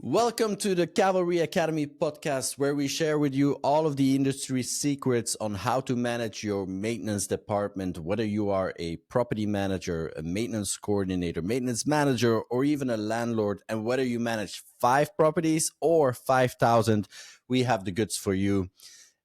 Welcome to the Cavalry Academy podcast, where we share with you all of the industry secrets on how to manage your maintenance department, whether you are a property manager, a maintenance coordinator, maintenance manager, or even a landlord, and whether you manage 5 properties or 5,000, we have the goods for you.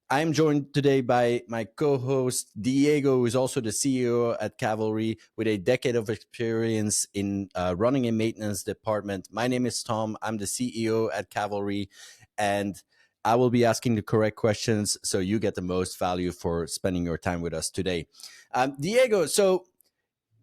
I'm joined today by my co-host Diego, who is also the CEO at Cavalry with a decade of experience in running a maintenance department. My name is Tom. I'm the CEO at Cavalry, and I will be asking the correct questions so you get the most value for spending your time with us today. Diego, so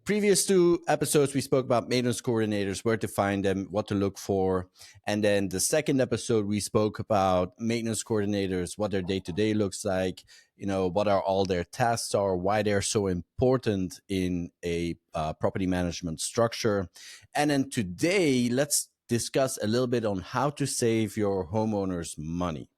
previous 2 episodes we spoke about maintenance coordinators, where to find them, what to look for, and then the second episode we spoke about maintenance coordinators, what their day-to-day looks like, what are all their tasks are, why they're so important in a property management structure. And then today let's discuss a little bit on how to save your homeowners money,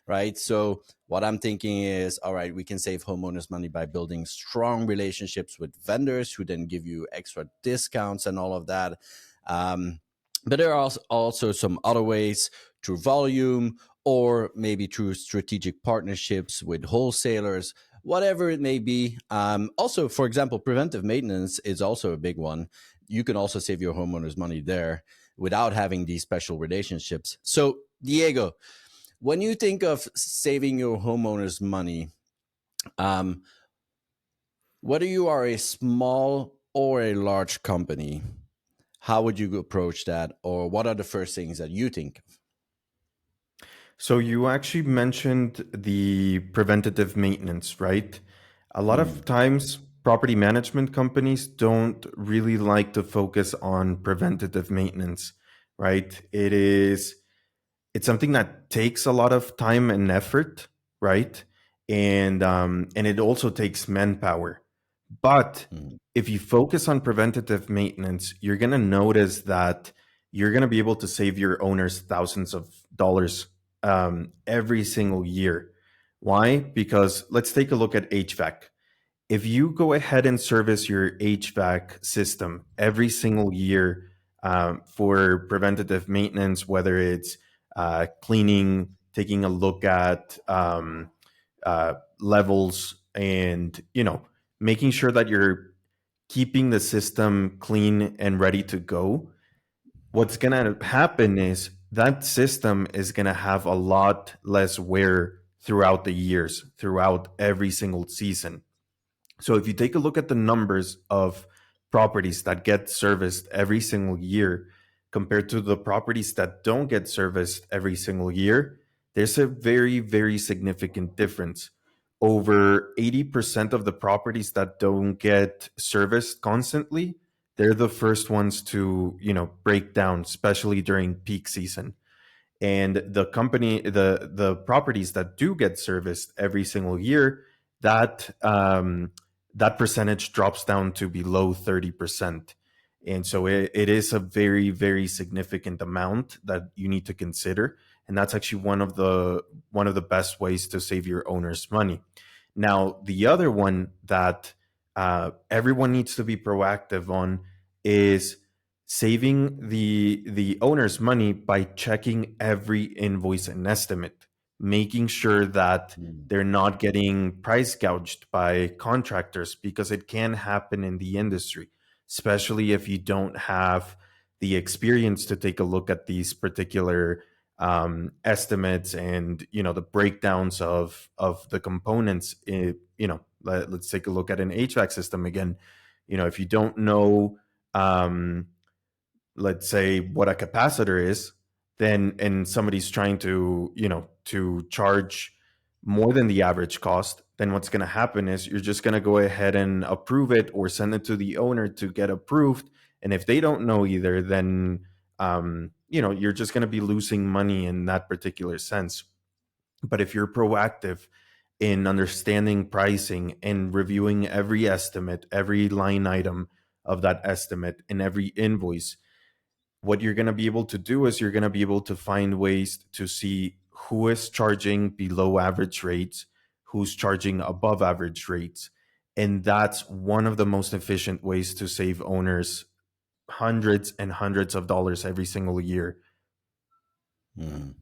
right? So what I'm thinking is, all right, we can save homeowners money by building strong relationships with vendors who then give you extra discounts and all of that. But there are also some other ways, through volume or maybe through strategic partnerships with wholesalers, whatever it may be. Also, for example, preventive maintenance is also a big one. You can also save your homeowners money there without having these special relationships. So, Diego, when you think of saving your homeowners money, um, whether you are a small or a large company, how would you approach that? Or what are the first things that you think of? So you actually mentioned the preventative maintenance, right? A lot of times property management companies don't really like to focus on preventative maintenance, right? It's something that takes a lot of time and effort, right? And it also takes manpower. But Mm. if you focus on preventative maintenance, you're going to notice that you're going to be able to save your owners thousands of dollars every single year. Why? Because let's take a look at HVAC. If you go ahead and service your HVAC system every single year for preventative maintenance, whether it's cleaning, taking a look at levels, and making sure that you're keeping the system clean and ready to go, what's going to happen is that system is going to have a lot less wear throughout the years, throughout every single season. So if you take a look at the numbers of properties that get serviced every single year compared to the properties that don't get serviced every single year, there's a very, very significant difference. Over 80% of the properties that don't get serviced constantly, they're the first ones to, break down, especially during peak season. And the properties that do get serviced every single year, that percentage drops down to below 30%. And so it is a very, very significant amount that you need to consider. And that's actually one of the best ways to save your owners money. Now, the other one that everyone needs to be proactive on is saving the owner's money by checking every invoice and estimate, making sure that Mm. they're not getting price gouged by contractors, because it can happen in the industry, especially if you don't have the experience to take a look at these particular estimates and the breakdowns of the components. Let's take a look at an HVAC system again. If you don't know, let's say, what a capacitor is, then and somebody's trying to charge more than the average cost, then what's going to happen is you're just going to go ahead and approve it or send it to the owner to get approved. And if they don't know either, then you're just going to be losing money in that particular sense. But if you're proactive in understanding pricing and reviewing every estimate, every line item of that estimate, and every invoice, what you're going to be able to do is you're going to be able to find ways to see who is charging below average rates, who's charging above average rates. And that's one of the most efficient ways to save owners hundreds and hundreds of dollars every single year. Mhm.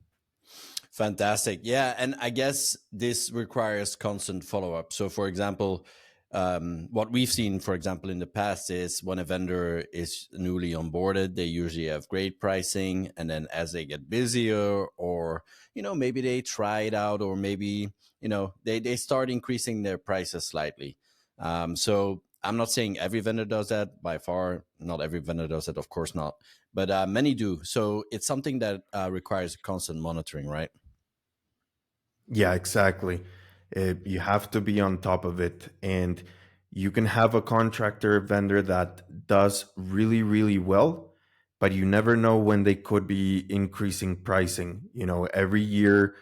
Fantastic. Yeah. And I guess this requires constant follow up. So, for example, what we've seen, for example, in the past is when a vendor is newly onboarded, they usually have great pricing. And then as they get busier, or, maybe they try it out, or maybe, they start increasing their prices slightly. So, I'm not saying every vendor does that by far. Not every vendor does that, of course not. But many do. So, it's something that requires constant monitoring, right? Yeah, exactly. You have to be on top of it. And you can have a contractor vendor that does really, really well, but you never know when they could be increasing pricing. Every year,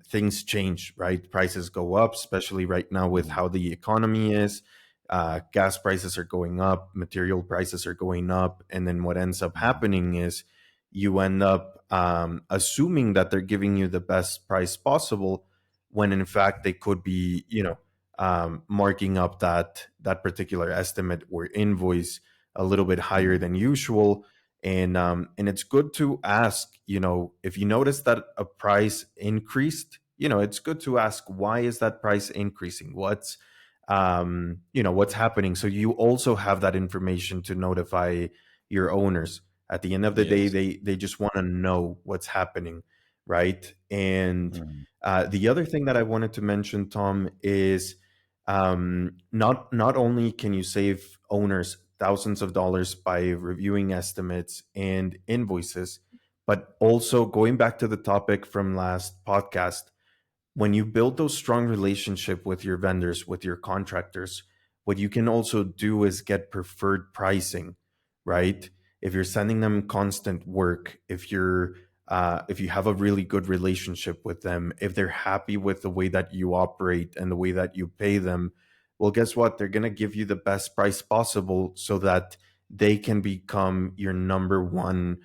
things change, right? Prices go up, especially right now with Mhm. how the economy is. Gas prices are going up, material prices are going up. And then what ends up Mhm. happening is you end up assuming that they're giving you the best price possible when in fact they could be marking up that particular estimate or invoice a little bit higher Mhm. than usual. And it's good to ask, if you notice that a price increased, it's good to ask, why is that price increasing? What's happening, so you also have that information to notify your owners. At the end of the day, Yes. they just want to know what's happening, right? And Mhm. the other thing that I wanted to mention, Tom, is not only can you save owners thousands of dollars by reviewing estimates and invoices, but also going back to the topic from last podcast, when you build those strong relationship with your vendors, with your contractors, what you can also do is get preferred pricing, right? If you're sending them constant work, if you have a really good relationship with them, if they're happy with the way that you operate and the way that you pay them, well, guess what? They're gonna give you the best price possible so that they can become your number one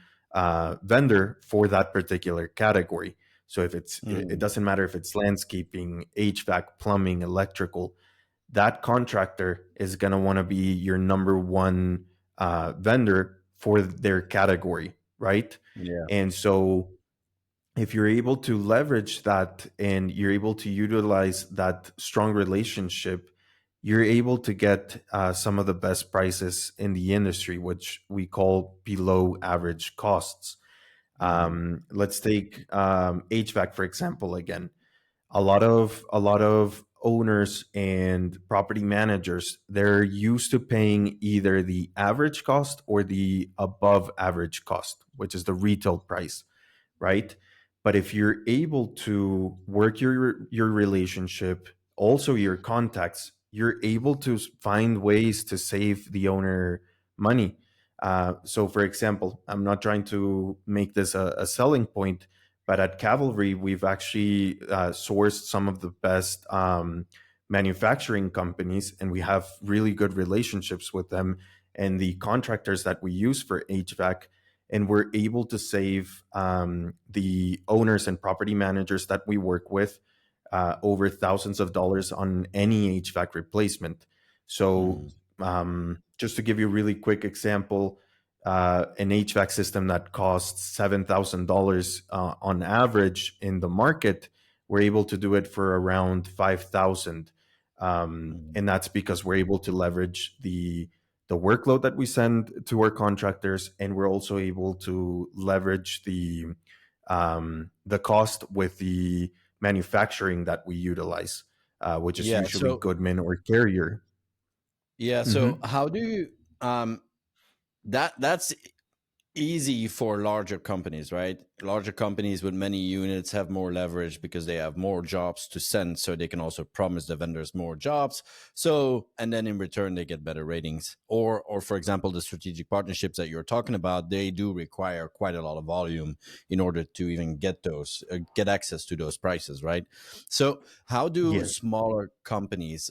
vendor for that particular category. So it Mhm. doesn't matter if it's landscaping, HVAC, plumbing, electrical, that contractor is going to want to be your number one vendor for their category, right? Yeah. And so if you're able to leverage that and you're able to utilize that strong relationship, you're able to get some of the best prices in the industry, which we call below average costs. Mhm. Let's take HVAC for example again. A lot of owners and property managers, they're used to paying either the average cost or the above average cost, which is the retail price, right? But if you're able to work your relationship, also your contacts, you're able to find ways to save the owner money. So, for example, I'm not trying to make this a selling point, but at Cavalry, we've actually sourced some of the best manufacturing companies, and we have really good relationships with them and the contractors that we use for HVAC, and we're able to save the owners and property managers that we work with over thousands of dollars on any HVAC replacement. So, Mhm. just to give you a really quick example, an HVAC system that costs $7,000 on average in the market, we're able to do it for around 5,000, Mhm. and that's because we're able to leverage the workload that we send to our contractors, and we're also able to leverage the cost with the manufacturing that we utilize, which is Yeah. usually So Goodman or Carrier. yeah. So Hmm. how do you that's easy for larger companies, right? Larger companies with many units have more leverage because they have more jobs to send, so they can also promise the vendors more jobs. So, and then in return, they get better ratings. Or for example, the strategic partnerships that you're talking about, they do require quite a lot of volume in order to even get access to those prices, right? So, how do Yeah. smaller companies?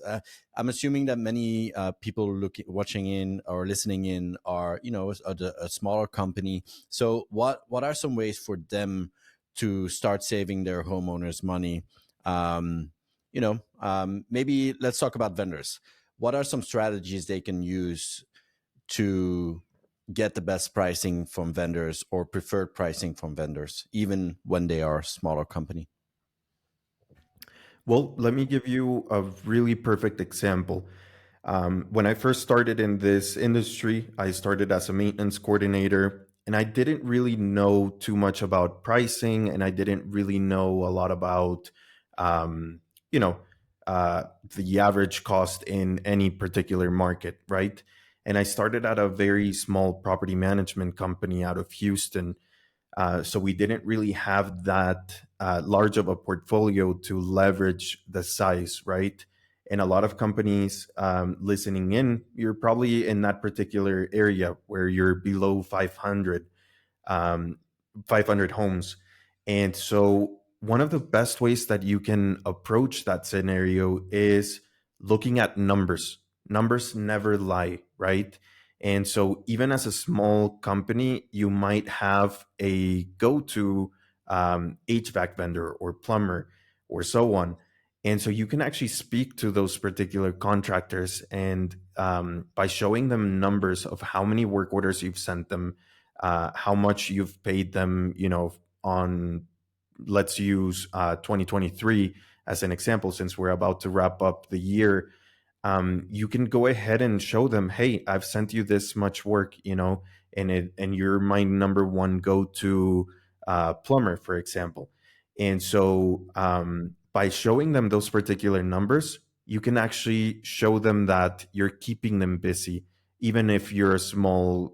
I'm assuming that many people watching in or listening in are, a smaller company. So, what are some ways for them to start saving their homeowners money? Maybe let's talk about vendors. What are some strategies they can use to get the best pricing from vendors or preferred pricing from vendors, even when they are a smaller company? Well, let me give you a really perfect example. When I first started in this industry, I started as a maintenance coordinator, and I didn't really know too much about pricing, and I didn't really know a lot about, um, you know, the average cost in any particular market, right? And I started at a very small property management company out of Houston, so we didn't really have that large of a portfolio to leverage the size, right? And a lot of companies listening in, you're probably in that particular area where you're below um, 500 homes. And so, one of the best ways that you can approach that scenario is looking at numbers. Numbers never lie, right? And so, even as a small company, you might have a go to HVAC vendor or plumber or so on. And so, you can actually speak to those particular contractors, and by showing them numbers of how many work orders you've sent them, how much you've paid them, on, let's use 2023 as an example, since we're about to wrap up the year. You can go ahead and show them, hey, I've sent you this much work, and you're my number one go-to plumber, for example. And so by showing them those particular numbers, you can actually show them that you're keeping them busy, even if you're a small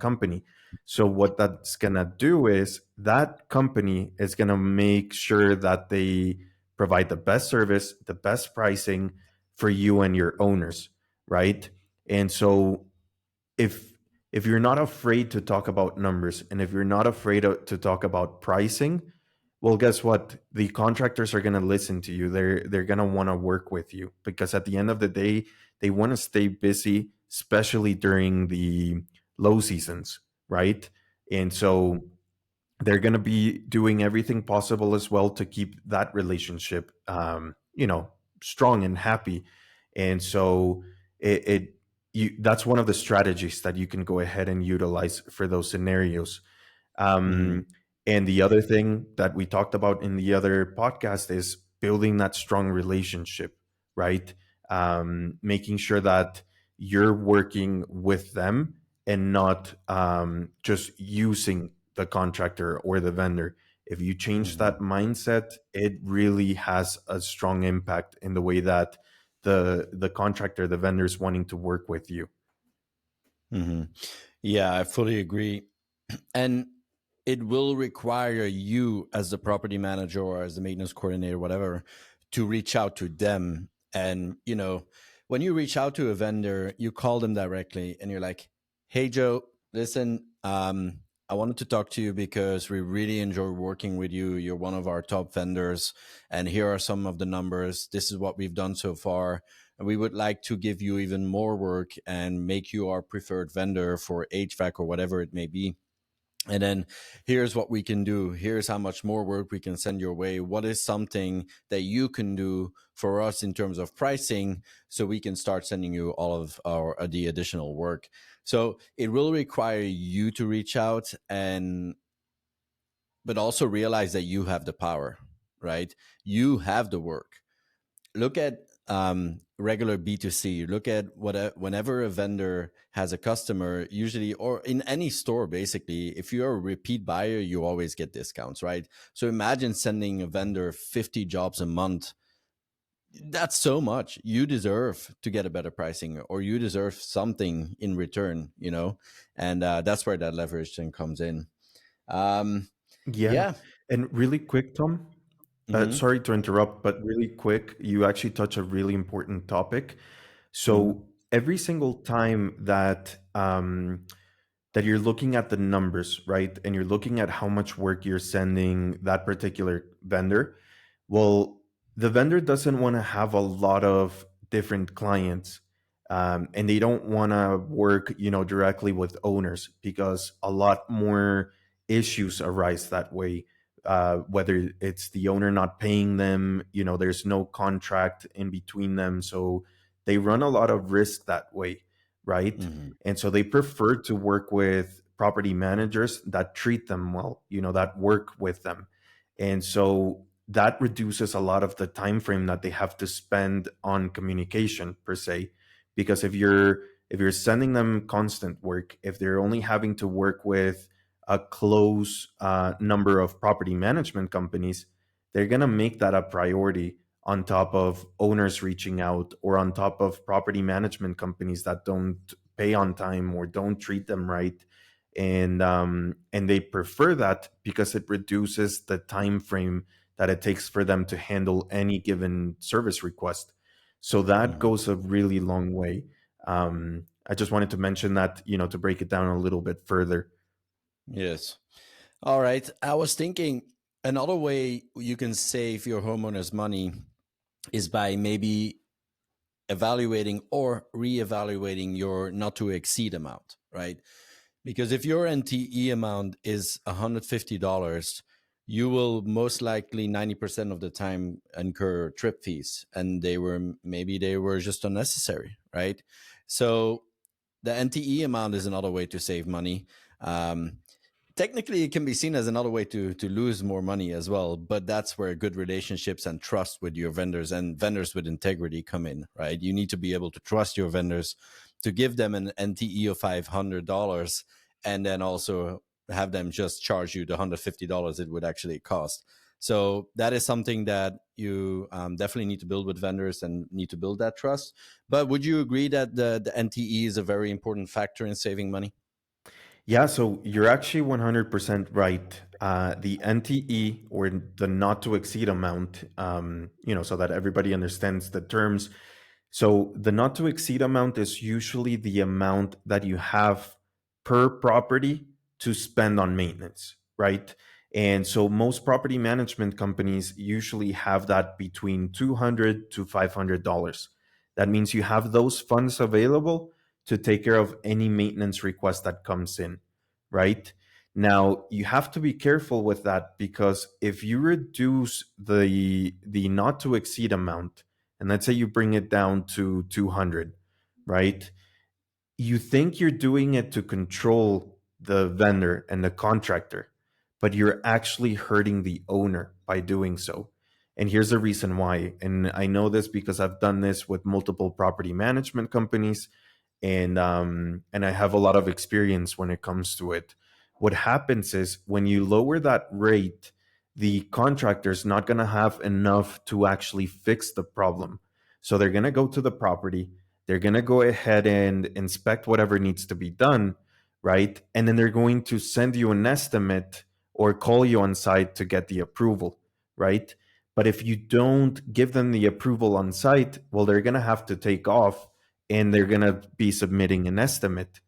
company. So what that's gonna do is that company is gonna make sure that they provide the best service, the best pricing for you and your owners, right? And so if if you're not afraid to talk about numbers, and if you're not afraid to talk about pricing, well, guess what? The contractors are going to listen to you. They're going to want to work with you, because at the end of the day, they want to stay busy, especially during the low seasons, right? And so they're going to be doing everything possible as well to keep that relationship, strong and happy. And so it that's one of the strategies that you can go ahead and utilize for those scenarios. Hmm. um, and the other thing that we talked about in the other podcast is building that strong relationship, right? Making sure that you're working with them and not just using the contractor or the vendor. If you change Hmm. that mindset, it really has a strong impact in the way that the contractor, the vendor is wanting to work with you. Hmm. Yeah, I fully agree. And it will require you as the property manager or as the maintenance coordinator, whatever, to reach out to them. And, when you reach out to a vendor, you call them directly and you're like, hey, Joe, listen, I wanted to talk to you because we really enjoy working with you. You're one of our top vendors. And here are some of the numbers. This is what we've done so far. And we would like to give you even more work and make you our preferred vendor for HVAC or whatever it may be. And then here's what we can do. Here's how much more work we can send your way. What is something that you can do for us in terms of pricing so we can start sending you all of the additional work? So it will require you to reach out, but also realize that you have the power, right? You have the work. Look at regular B2C. Look at whenever a vendor has a customer, usually, or in any store, basically, if you're a repeat buyer, you always get discounts, right? So imagine sending a vendor 50 jobs a month. That's so much. You deserve to get a better pricing, or you deserve something in return, and that's where that leverage then comes in. Um, Yeah. yeah. And really quick, Tom, Hmm. sorry to interrupt, but really quick, you actually touch a really important topic. Hmm. So every single time that you're looking at the numbers, right, and you're looking at how much work you're sending that particular vendor, well, the vendor doesn't want to have a lot of different clients, and they don't want to work, directly with owners, because a lot more issues arise that way. Whether it's the owner not paying them, there's no contract in between them, so they run a lot of risk that way. right? Hmm. And so they prefer to work with property managers that treat them well, that work with them. And so that reduces a lot of the time frame that they have to spend on communication per se, because if you're sending them constant work, if they're only having to work with a close number of property management companies, they're going to make that a priority on top of owners reaching out, or on top of property management companies that don't pay on time or don't treat them right. And they prefer that because it reduces the time frame that it takes for them to handle any given service request. So that Hmm. goes a really long way. I just wanted to mention that, to break it down a little bit further. Yes. All right. I was thinking another way you can save your homeowners money is by maybe evaluating or reevaluating your not to exceed amount, right? Because if your NTE amount is $150, you will most likely 90% of the time incur trip fees, and they were just unnecessary, right? So the NTE amount is another way to save money. Um, Technically it can be seen as another way to lose more money as well, but that's where good relationships and trust with your vendors and vendors with integrity come in, right? You need to be able to trust your vendors to give them an NTE of $500 and then also have them just charge you the $150 it would actually cost. So that is something that you definitely need to build with vendors and need to build that trust. But would you agree that the NTE is a very important factor in saving money? Yeah, so you're actually 100% right. The NTE, or the not to exceed amount, so that everybody understands the terms. So the not to exceed amount is usually the amount that you have per property to spend on maintenance, right? And so most property management companies usually have that between $200 to $500. That means you have those funds available to take care of any maintenance request that comes in, right? Now, you have to be careful with that, because if you reduce the not to exceed amount, and let's say you bring it down to 200, right? You think you're doing it to control the vendor and the contractor, but you're actually hurting the owner by doing so. And here's the reason why. And I know this because I've done this with multiple property management companies, and I have a lot of experience when it comes to it. What happens is, when you lower that rate, the contractor's not going to have enough to actually fix the problem. So they're going to go to the property, they're going to go ahead and inspect whatever needs to be done, right? And then they're going to send you an estimate or call you on site to get the approval, right? But if you don't give them the approval on site, well, they're going to have to take off, and they're going to be submitting an estimate.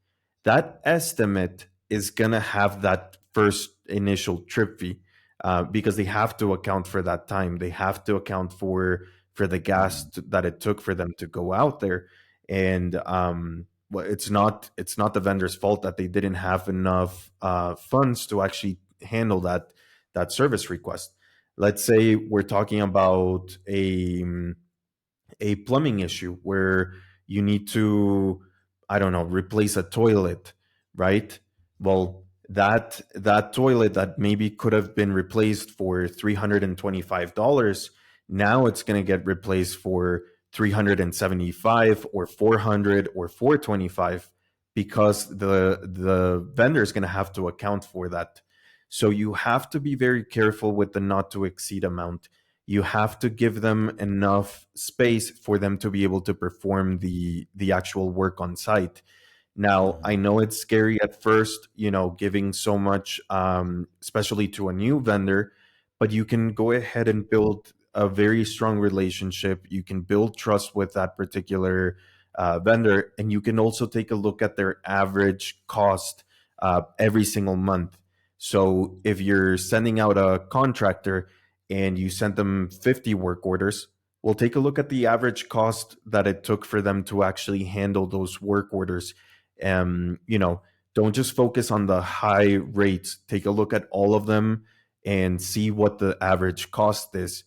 That estimate is going to have that first initial trip fee, because they have to account for that time. They have to account for the gas that it took for them to go out there. And well, it's not the vendor's fault that they didn't have enough funds to actually handle that service request. Let's say we're talking about a plumbing issue where you need to, I don't know, replace a toilet, right? Well, that toilet that maybe could have been replaced for $325, now it's going to get replaced for 375 or 400 or 425, because the vendor is going to have to account for that. So you have to be very careful with the not to exceed amount. You have to give them enough space for them to be able to perform the actual work on site. Now, I Mhm. know it's scary at first, giving so much, especially to a new vendor, but you can go ahead and build a very strong relationship. You can build trust with that particular vendor, and you can also take a look at their average cost every single month. So if you're sending out a contractor and you sent them 50 work orders, we'll take a look at the average cost that it took for them to actually handle those work orders. um, you know, don't just focus on the high rates. Take a look at all of them and see what the average cost is.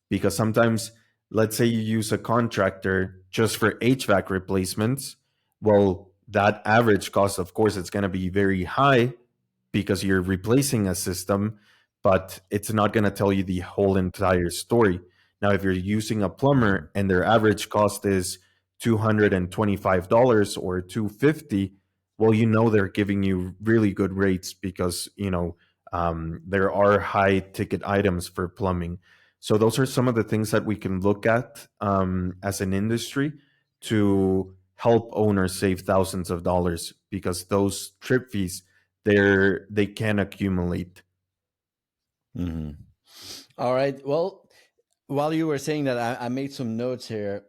Because sometimes, let's say you use a contractor just for HVAC replacements. Well, that average cost, of course, it's going to be very high because you're replacing a system, but it's not going to tell you the whole entire story. Now, if you're using a Mhm. plumber and their average cost is $225 or $250, well, you know they're giving you really good rates because there are high ticket items for plumbing. So those are some of the things that we can look at as an industry to help owners save thousands of dollars because those trip fees they can accumulate. Hmm. All right. Well, while you were saying that, I made some notes here.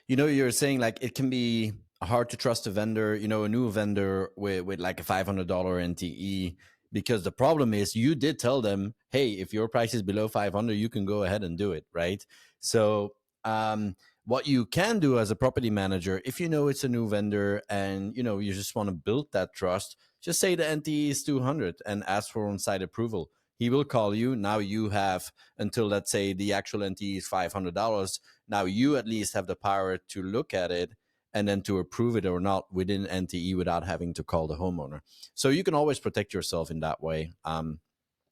You were saying like it can be hard to trust a vendor, a new vendor with like a $500 NTE, because the problem is you did tell them, hey, if your price is below 500, you can go ahead and do it, right? So, what you can do as a property manager, if you know it's a new vendor and you just want to build that trust, just say the NTE is 200 and ask for on-site approval. He will call you. Now you have until, let's say, the actual NTE is $500. Now you at least have the power to look at it and then to approve it or not within NTE without having to call the homeowner. So you can always protect yourself in that way.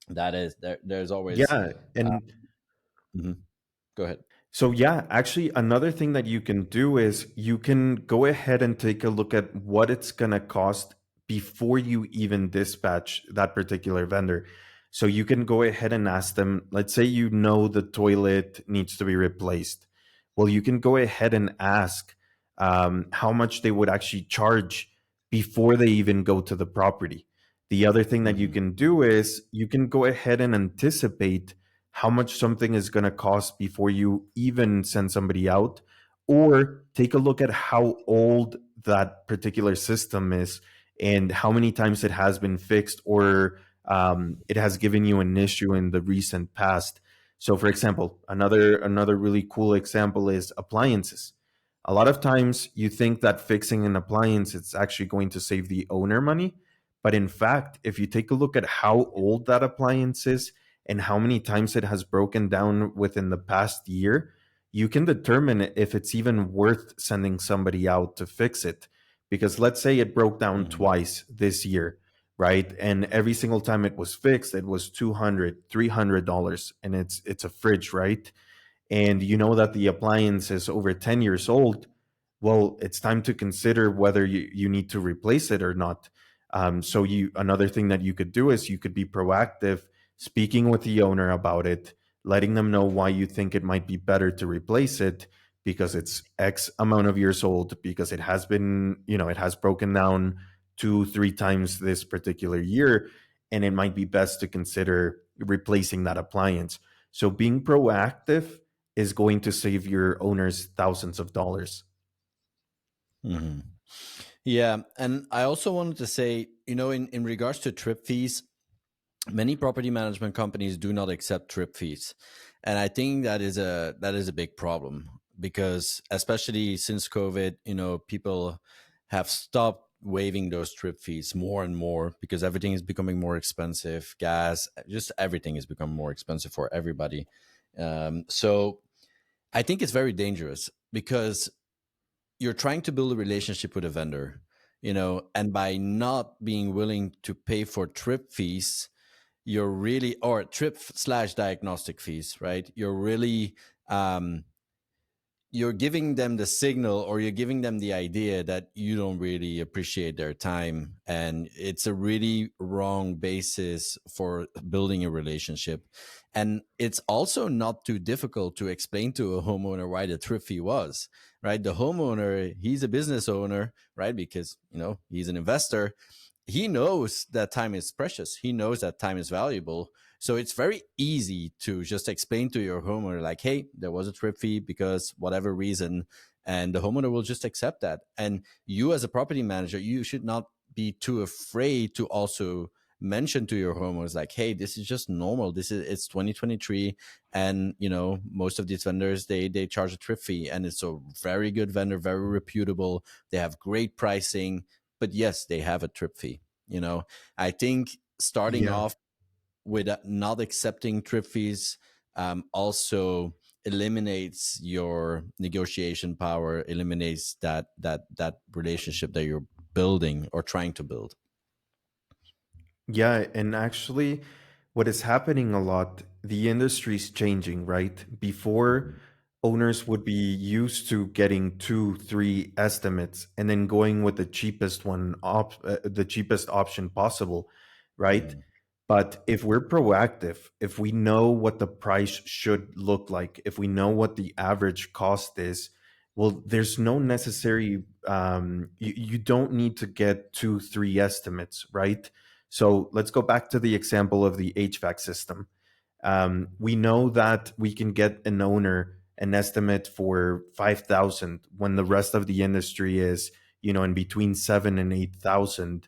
That is there's always Yeah, uh, and mhm. Go ahead. so, yeah, actually, another thing that you can do is you can go ahead and take a look at what it's going to cost before you even dispatch that particular vendor. So, you can go ahead and ask them, let's say you know the toilet needs to be replaced. Well, you can go ahead and ask how much they would actually charge before they even go to the property. The other thing that you Hmm. can do is you can go ahead and anticipate how much something is going to cost before you even send somebody out, or take a look at how old that particular system is and how many times it has been fixed or it has given you an issue in the recent past. So, for example, another really cool example is appliances. A lot of times you think that fixing an appliance it's actually going to save the owner money, but in fact, if you take a look at how old that appliance is and how many times it has broken down within the past year, you can determine if it's even worth sending somebody out to fix it. Because let's say it broke down Hmm. twice this year, right? And every single time it was fixed, it was $200, $300, and it's a fridge, right? And you know that the appliance is over 10 years old, well, it's time to consider whether you need to replace it or not. So another thing that you could do is you could be proactive, speaking with the owner about it, letting them know why you think it might be better to replace it because it's X amount of years old, because it has been, it has broken down two, three times this particular year, and it might be best to consider replacing that appliance. So being proactive is going to save your owners thousands of dollars. Hmm. Yeah, and I also wanted to say, in regards to trip fees, many property management companies do not accept trip fees, and I think that is a big problem, because especially since COVID, people have stopped waiving those trip fees more and more because everything is becoming more expensive. Gas, just everything is becoming more expensive for everybody. So I think it's very dangerous because you're trying to build a relationship with a vendor, and by not being willing to pay for trip fees, you're really, or trip slash diagnostic fees, right? Um, you're giving them the signal, or you're giving them the idea that you don't really appreciate their time, and it's a really wrong basis for building a relationship. And it's also not too difficult to explain to a homeowner why the trip fee was, right? The homeowner, he's a business owner, right? Because he's an investor. He knows that time is precious. He knows that time is valuable. So it's very easy to just explain to your homeowner, like, hey, there was a trip fee because whatever reason, and the homeowner will just accept that. And you, as a property manager, you should not be too afraid to also mention to your homeowners, like, hey, this is just normal. It's 2023, and most of these vendors, they charge a trip fee, and it's a very good vendor, very reputable. They have great pricing, but yes, they have a trip fee. I think starting Yeah. off with not accepting trip fees also eliminates your negotiation power, eliminates that relationship that you're building or trying to build. Yeah, and actually, what is happening a lot, the industry's changing, right? Before, owners would be used to getting two, three estimates and then going with the cheapest the cheapest option possible, right? Mm, But if we're proactive, if we know what the price should look like, if we know what the average cost is, well, there's no necessary, you don't need to get two, three estimates, right? So let's go back to the example of the HVAC system. We know that we can get an owner an estimate for 5,000 when the rest of the industry is, in between 7 and 8,000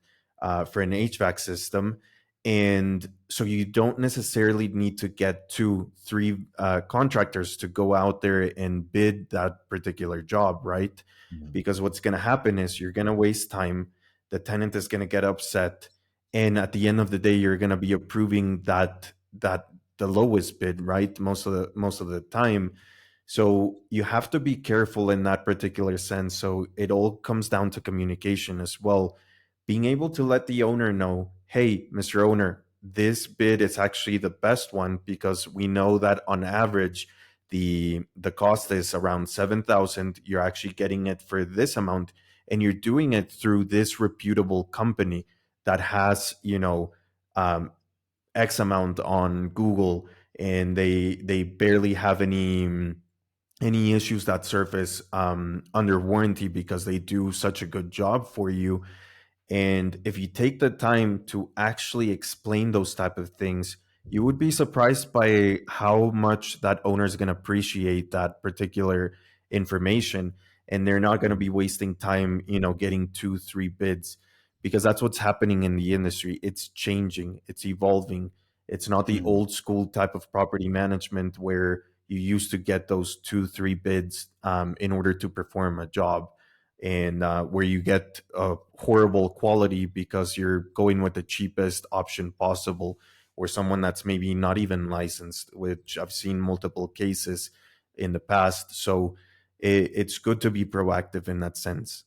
for an HVAC system. And so you don't necessarily need to get two, three contractors to go out there and bid that particular job, right? mm, Because what's going to happen is you're going to waste time. The tenant is going to get upset, and at the end of the day, you're going to be approving that the lowest bid, right? Most of the time. So you have to be careful in that particular sense. So it all comes down to communication as well. Being able to let the owner know, hey, Mr. Owner, this bid is actually the best one because we know that on average the cost is around 7,000. You're actually getting it for this amount, and you're doing it through this reputable company that has, um, X amount on Google, and they barely have any issues that surface under warranty because they do such a good job for you. And if you take the time to actually explain those type of things, you would be surprised by how much that owner is going to appreciate that particular information. And they're not going to mm, be wasting time, getting two, three bids, because that's what's happening in the industry. It's changing, it's evolving. It's not the mm. old school type of property management where you used to get those two, three bids in order to perform a job, and where you get a horrible quality because you're going with the cheapest option possible, or someone that's maybe not even licensed, which I've seen multiple cases in the past. So it's good to be proactive in that sense.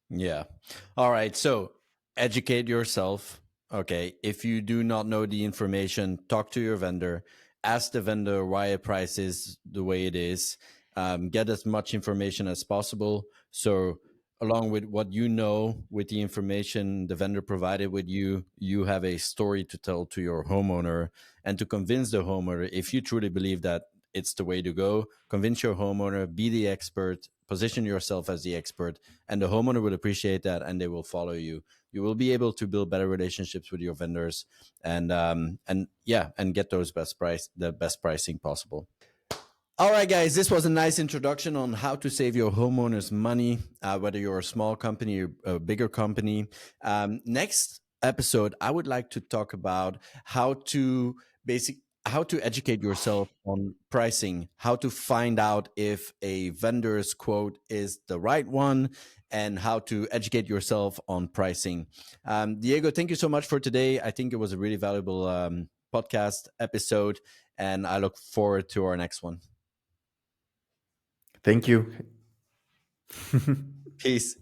Yeah. All right. So educate yourself. Okay. If you do not know the information, talk to your vendor. Ask the vendor why a price is the way it is. Get as much information as possible. So, along with what you know, with the information the vendor provided with you, you have a story to tell to your homeowner and to convince the homeowner. If you truly believe that it's the way to go, convince your homeowner, be the expert, position yourself as the expert, and the homeowner will appreciate that and they will follow you. You will be able to build better relationships with your vendors, and yeah, and get the best pricing possible. All right, guys, this was a nice introduction on how to save your homeowners money, whether you're a small company or a bigger company. Next episode, I would like to talk about basic how to educate yourself on pricing, how to find out if a vendor's quote is the right one, and how to educate yourself on pricing. Diego, thank you so much for today. I think it was a really valuable podcast episode, and I look forward to our next one. Thank you. Peace.